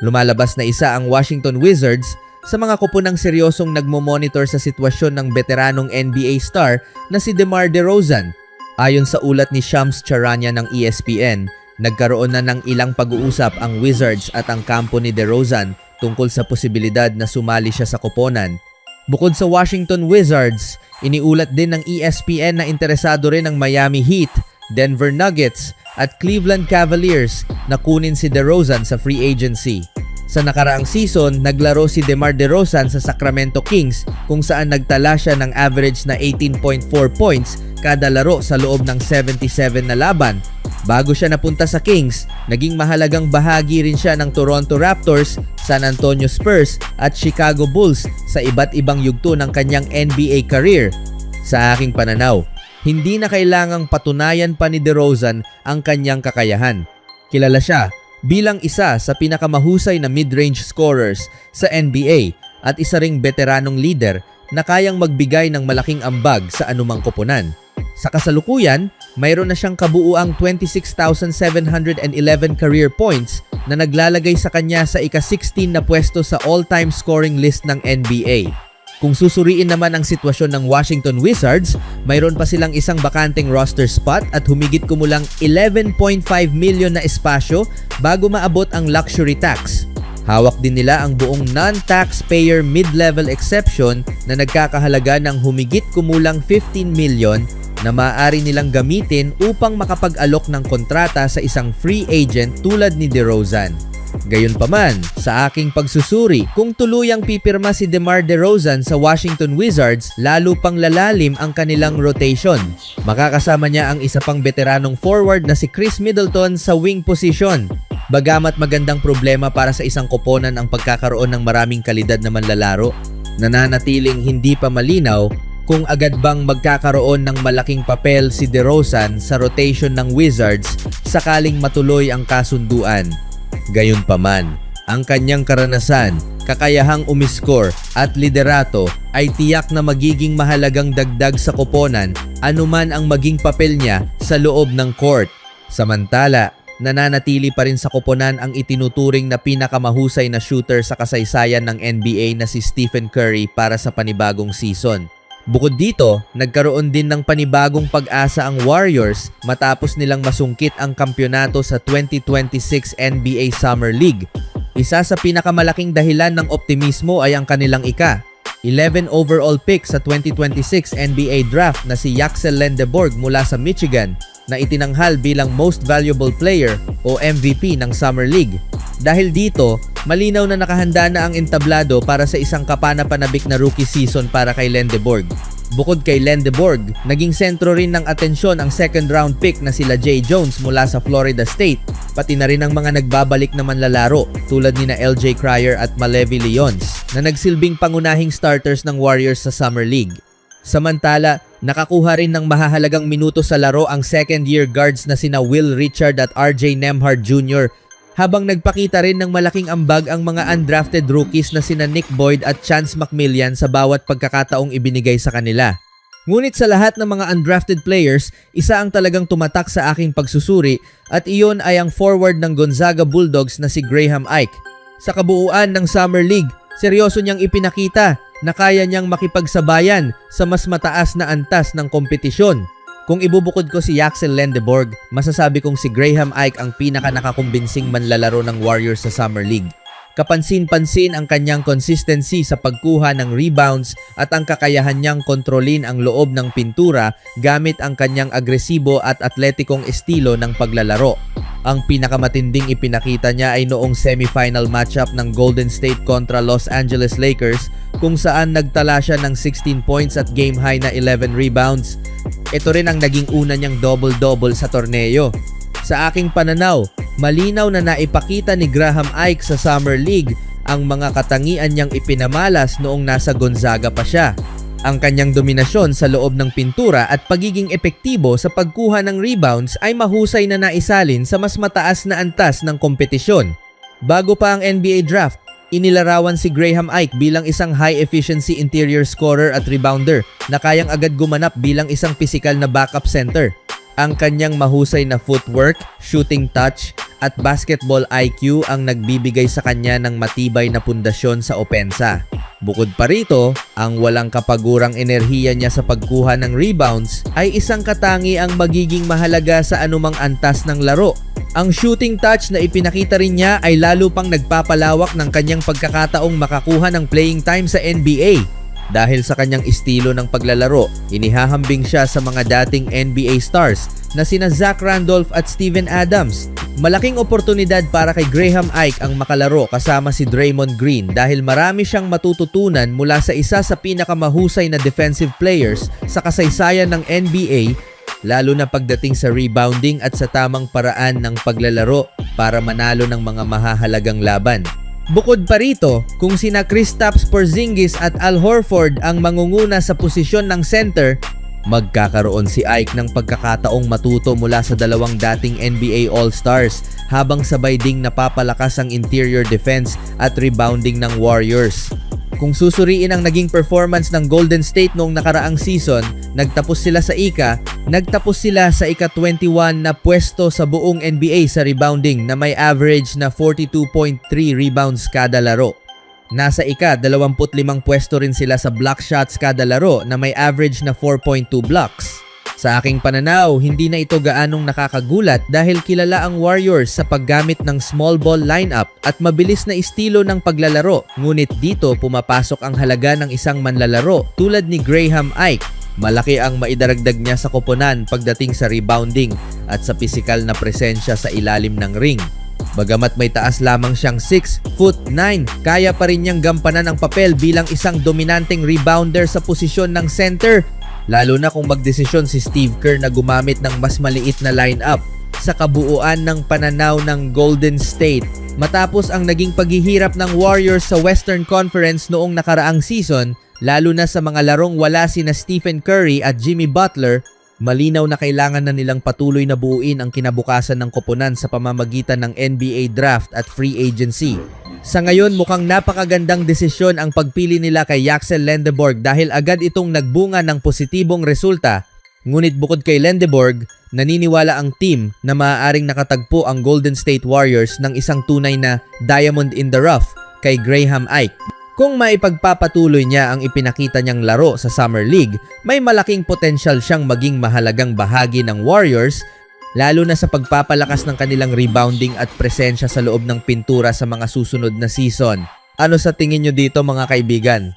Lumalabas na isa ang Washington Wizards sa mga kupunang seryosong nagmo-monitor sa sitwasyon ng veteranong NBA star na si DeMar DeRozan. Ayon sa ulat ni Shams Charania ng ESPN, nagkaroon na ng ilang pag-uusap ang Wizards at ang kampo ni DeRozan tungkol sa posibilidad na sumali siya sa koponan. Bukod sa Washington Wizards, iniulat din ng ESPN na interesado rin ang Miami Heat, Denver Nuggets at Cleveland Cavaliers na kunin si DeRozan sa free agency. Sa nakaraang season, naglaro si DeMar DeRozan sa Sacramento Kings kung saan nagtala siya ng average na 18.4 points kada laro sa loob ng 77 na laban. Bago siya napunta sa Kings, naging mahalagang bahagi rin siya ng Toronto Raptors, San Antonio Spurs at Chicago Bulls sa iba't ibang yugto ng kanyang NBA career. Sa aking pananaw, hindi na kailangang patunayan pa ni DeRozan ang kanyang kakayahan. Kilala siya bilang isa sa pinakamahusay na mid-range scorers sa NBA at isa ring veteranong leader na kayang magbigay ng malaking ambag sa anumang koponan. Sa kasalukuyan, mayroon na siyang kabuuang 26,711 career points na naglalagay sa kanya sa ika-16 na pwesto sa all-time scoring list ng NBA. Kung susuriin naman ang sitwasyon ng Washington Wizards, mayroon pa silang isang bakanteng roster spot at humigit kumulang 11.5 million na espasyo bago maabot ang luxury tax. Hawak din nila ang buong non-taxpayer mid-level exception na nagkakahalaga ng humigit kumulang 15 million na maaari nilang gamitin upang makapag-alok ng kontrata sa isang free agent tulad ni DeRozan. Gayunpaman, sa aking pagsusuri, kung tuluyang pipirma si DeMar DeRozan sa Washington Wizards, lalo pang lalalim ang kanilang rotation. Makakasama niya ang isa pang veteranong forward na si Chris Middleton sa wing position. Bagamat magandang problema para sa isang koponan ang pagkakaroon ng maraming kalidad na manlalaro, nananatiling hindi pa malinaw kung agad bang magkakaroon ng malaking papel si DeRozan sa rotation ng Wizards sakaling matuloy ang kasunduan. Gayunpaman, ang kanyang karanasan, kakayahang umiskor at liderato ay tiyak na magiging mahalagang dagdag sa koponan anuman ang maging papel niya sa loob ng court. Samantala, nananatili pa rin sa koponan ang itinuturing na pinakamahusay na shooter sa kasaysayan ng NBA na si Stephen Curry para sa panibagong season. Bukod dito, nagkaroon din ng panibagong pag-asa ang Warriors matapos nilang masungkit ang kampyonato sa 2026 NBA Summer League. Isa sa pinakamalaking dahilan ng optimismo ay ang kanilang 11 overall pick sa 2026 NBA Draft na si Yaxel Lendeborg mula sa Michigan na itinanghal bilang Most Valuable Player o MVP ng Summer League. Dahil dito, malinaw na nakahanda na ang entablado para sa isang kapanapanabik na rookie season para kay Lendeborg. Bukod kay Lendeborg, naging sentro rin ng atensyon ang second round pick na sila Jay Jones mula sa Florida State, pati na rin ang mga nagbabalik na manlalaro tulad ni na LJ Cryer at Malevi Leons na nagsilbing pangunahing starters ng Warriors sa Summer League. Samantala, nakakuha rin ng mahahalagang minuto sa laro ang second-year guards na sina Will Richard at RJ Nembhard Jr. habang nagpakita rin ng malaking ambag ang mga undrafted rookies na sina Nick Boyd at Chance McMillian sa bawat pagkakataong ibinigay sa kanila. Ngunit sa lahat ng mga undrafted players, isa ang talagang tumatak sa aking pagsusuri at iyon ay ang forward ng Gonzaga Bulldogs na si Graham Ike. Sa kabuuan ng Summer League, seryoso niyang ipinakita na kaya niyang makipagsabayan sa mas mataas na antas ng kompetisyon. Kung ibubukod ko si Yaxel Lendeborg, masasabi kong si Graham Ike ang pinaka-nakakumbinsing manlalaro ng Warriors sa Summer League. Kapansin-pansin ang kanyang consistency sa pagkuha ng rebounds at ang kakayahan niyang kontrolin ang loob ng pintura gamit ang kanyang agresibo at atletikong estilo ng paglalaro. Ang pinakamatinding ipinakita niya ay noong semifinal matchup ng Golden State kontra Los Angeles Lakers kung saan nagtala siya ng 16 points at game high na 11 rebounds. Ito rin ang naging una niyang double-double sa torneo. Sa aking pananaw, malinaw na naipakita ni Graham Ike sa Summer League ang mga katangian niyang ipinamalas noong nasa Gonzaga pa siya. Ang kanyang dominasyon sa loob ng pintura at pagiging epektibo sa pagkuha ng rebounds ay mahusay na naisalin sa mas mataas na antas ng kompetisyon. Bago pa ang NBA Draft, inilarawan si Graham Ike bilang isang high-efficiency interior scorer at rebounder na kayang agad gumanap bilang isang pisikal na backup center. Ang kanyang mahusay na footwork, shooting touch, at basketball IQ ang nagbibigay sa kanya ng matibay na pundasyon sa opensa. Bukod pa rito, ang walang kapagurang enerhiya niya sa pagkuha ng rebounds ay isang katangi ang magiging mahalaga sa anumang antas ng laro. Ang shooting touch na ipinakita rin niya ay lalo pang nagpapalawak ng kanyang pagkakataong makakuha ng playing time sa NBA. Dahil sa kanyang estilo ng paglalaro, inihahambing siya sa mga dating NBA stars na sina Zach Randolph at Steven Adams. Malaking oportunidad para kay Graham Ike ang makalaro kasama si Draymond Green dahil marami siyang matututunan mula sa isa sa pinakamahusay na defensive players sa kasaysayan ng NBA, lalo na pagdating sa rebounding at sa tamang paraan ng paglalaro para manalo ng mga mahahalagang laban. Bukod pa rito, kung sina Kristaps Porzingis at Al Horford ang mangunguna sa posisyon ng center, magkakaroon si Ike ng pagkakataong matuto mula sa dalawang dating NBA All-Stars habang sabay ding napapalakas ang interior defense at rebounding ng Warriors. Kung susuriin ang naging performance ng Golden State noong nakaraang season, nagtapos sila sa ika-21 na pwesto sa buong NBA sa rebounding na may average na 42.3 rebounds kada laro. Nasa ika-25 pwesto rin sila sa block shots kada laro na may average na 4.2 blocks. Sa aking pananaw, hindi na ito gaanong nakakagulat dahil kilala ang Warriors sa paggamit ng small ball lineup at mabilis na estilo ng paglalaro. Ngunit dito pumapasok ang halaga ng isang manlalaro tulad ni Graham Ike. Malaki ang maidaragdag niya sa koponan pagdating sa rebounding at sa pisikal na presensya sa ilalim ng ring. Bagamat may taas lamang siyang 6'9", kaya pa rin niyang gampanan ang papel bilang isang dominanteng rebounder sa posisyon ng center. Lalo na kung magdesisyon si Steve Kerr na gumamit ng mas maliit na lineup sa kabuuan ng pananaw ng Golden State. Matapos ang naging paghihirap ng Warriors sa Western Conference noong nakaraang season, lalo na sa mga larong wala sina Stephen Curry at Jimmy Butler, malinaw na kailangan na nilang patuloy na buuin ang kinabukasan ng koponan sa pamamagitan ng NBA draft at free agency. Sa ngayon, mukhang napakagandang desisyon ang pagpili nila kay Axel Lendeborg dahil agad itong nagbunga ng positibong resulta. Ngunit bukod kay Lendeborg, naniniwala ang team na maaaring nakatagpo ang Golden State Warriors ng isang tunay na diamond in the rough kay Graham Ike. Kung maipagpapatuloy niya ang ipinakita niyang laro sa Summer League, may malaking potensyal siyang maging mahalagang bahagi ng Warriors, lalo na sa pagpapalakas ng kanilang rebounding at presensya sa loob ng pintura sa mga susunod na season. Ano sa tingin nyo dito mga kaibigan?